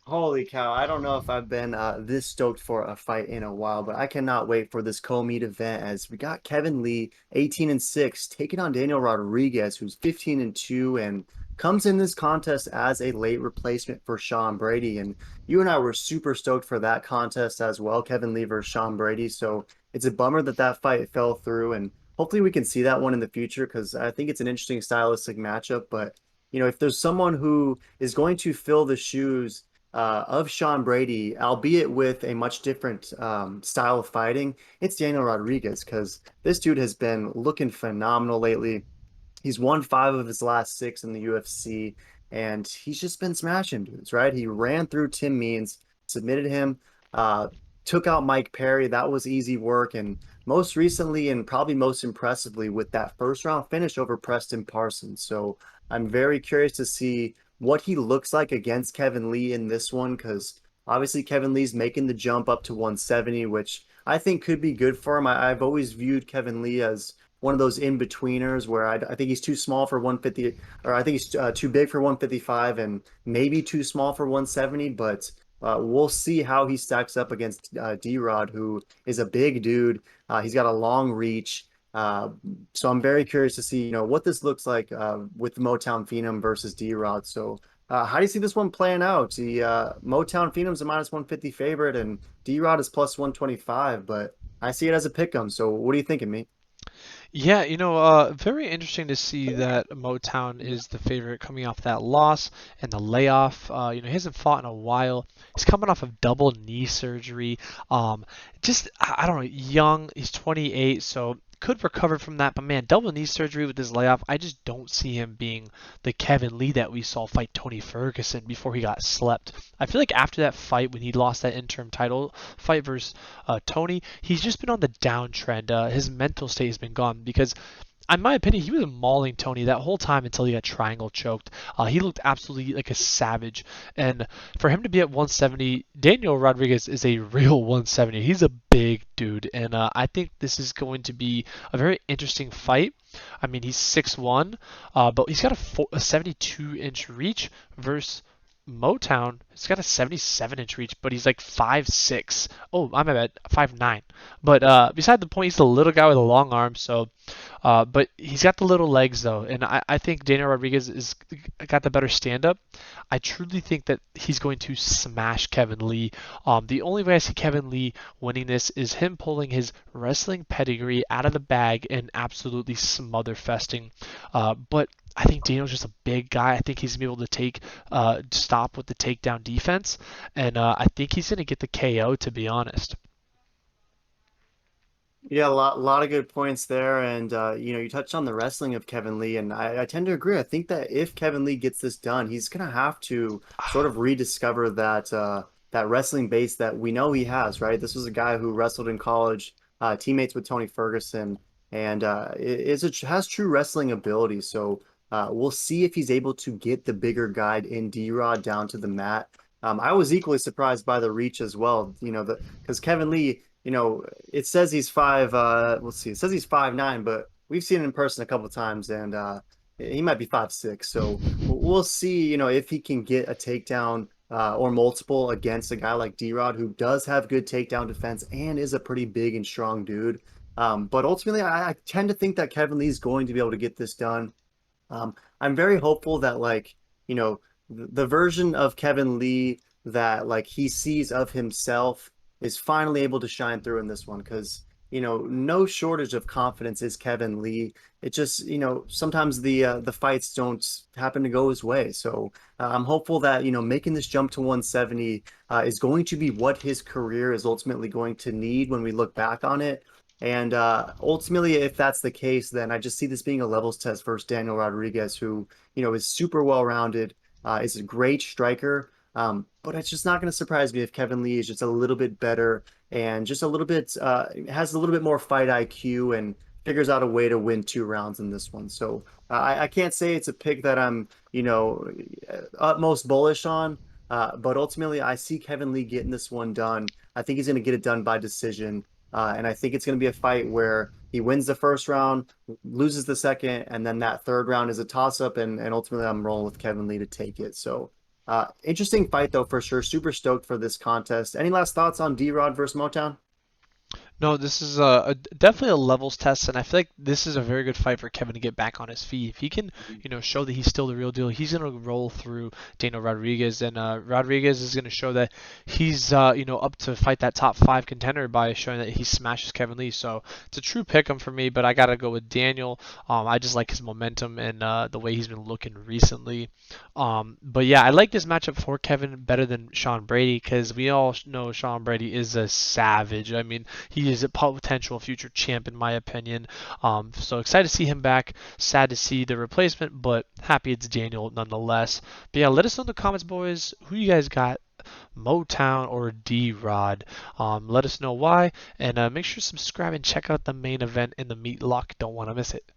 Holy cow. I don't know if I've been this stoked for a fight in a while, but I cannot wait for this co-meet event as we got Kevin Lee, 18-6, taking on Daniel Rodriguez, who's 15-2, and comes in this contest as a late replacement for Sean Brady. And you and I were super stoked for that contest as well, Kevin Lee versus Sean Brady. So it's a bummer that that fight fell through, and hopefully we can see that one in the future because I think it's an interesting stylistic matchup. But if there's someone who is going to fill the shoes of Sean Brady, albeit with a much different style of fighting, it's Daniel Rodriguez because this dude has been looking phenomenal lately. He's won five of his last six in the UFC, and he's just been smashing dudes, right? He ran through Tim Means, submitted him, uh, took out Mike Perry. That was easy work. And most recently, and probably most impressively, with that first round finish over Preston Parsons. So I'm very curious to see what he looks like against Kevin Lee in this one, because obviously Kevin Lee's making the jump up to 170, which I think could be good for him. I've always viewed Kevin Lee as one of those in-betweeners where I think he's too small for 150, or I think he's too big for 155 and maybe too small for 170, but we'll see how he stacks up against D-Rod, who is a big dude. He's got a long reach. Uh, so I'm very curious to see, what this looks like with Motown Phenom versus D-Rod. So how do you see this one playing out? The Motown Phenom's a minus 150 favorite and D-Rod is plus 125, but I see it as a pick 'em. So what are you thinking, me? Yeah, very interesting to see that Motown is the favorite coming off that loss and the layoff. He hasn't fought in a while. He's coming off of double knee surgery. I don't know, young. He's 28, so could recover from that. But man, double knee surgery with this layoff, I just don't see him being the Kevin Lee that we saw fight Tony Ferguson before he got slept. I feel like after that fight, when he lost that interim title fight versus Tony, he's just been on the downtrend. His mental state has been gone because in my opinion, he was mauling Tony that whole time until he got triangle choked. He looked absolutely like a savage. And for him to be at 170, Daniel Rodriguez is a real 170. He's a big dude. And I think this is going to be a very interesting fight. I mean, he's 6'1", but he's got a 72-inch reach versus Motown. He's got a 77-inch reach, but he's like 5'6". Oh, I'm at 5'9". But beside the point, he's the little guy with a long arm. So but he's got the little legs though, and I think Daniel Rodriguez is got the better stand up. I truly think that he's going to smash Kevin Lee. The only way I see Kevin Lee winning this is him pulling his wrestling pedigree out of the bag and absolutely smother festing. But I think Daniel's just a big guy. I think he's gonna be able to stop with the takedown defense, and I think he's gonna get the KO. To be honest. Yeah, a lot of good points there. And, you touched on the wrestling of Kevin Lee, and I tend to agree. I think that if Kevin Lee gets this done, he's going to have to sort of rediscover that wrestling base that we know he has, right? This was a guy who wrestled in college, teammates with Tony Ferguson, and has true wrestling ability. So we'll see if he's able to get the bigger guide in D-Rod down to the mat. I was equally surprised by the reach as well, because Kevin Lee it says he's let's see, it says he's 5'9", but we've seen him in person a couple of times and he might be 5'6". So we'll see, if he can get a takedown or multiple against a guy like D-Rod who does have good takedown defense and is a pretty big and strong dude. But ultimately, I tend to think that Kevin Lee is going to be able to get this done. I'm very hopeful that the version of Kevin Lee that like he sees of himself is finally able to shine through in this one because no shortage of confidence is Kevin Lee. It just sometimes the fights don't happen to go his way. So I'm hopeful that making this jump to 170 is going to be what his career is ultimately going to need when we look back on it. And ultimately, if that's the case, then I just see this being a levels test versus Daniel Rodriguez, who is super well-rounded, is a great striker. But it's just not going to surprise me if Kevin Lee is just a little bit better and just a little bit has a little bit more fight IQ and figures out a way to win two rounds in this one. So I can't say it's a pick that I'm utmost bullish on. But ultimately, I see Kevin Lee getting this one done. I think he's going to get it done by decision. And I think it's going to be a fight where he wins the first round, loses the second, and then that third round is a toss-up, and ultimately I'm rolling with Kevin Lee to take it. So Interesting fight though for sure. Super stoked for this contest. Any last thoughts on D-Rod versus Motown? No, this is definitely a levels test, and I feel like this is a very good fight for Kevin to get back on his feet. If he can, show that he's still the real deal, he's gonna roll through Daniel Rodriguez, and Rodriguez is gonna show that he's, up to fight that top five contender by showing that he smashes Kevin Lee. So it's a true pick 'em for me, but I gotta go with Daniel. I just like his momentum and the way he's been looking recently. But yeah, I like this matchup for Kevin better than Sean Brady because we all know Sean Brady is a savage. I mean, he is a potential future champ in my opinion. So excited to see him back. Sad to see the replacement, but happy it's Daniel nonetheless. But yeah, let us know in the comments, boys, who you guys got, Motown or D-Rod. Let us know why, and make sure to subscribe and check out the main event in the Meat Lock. Don't want to miss it.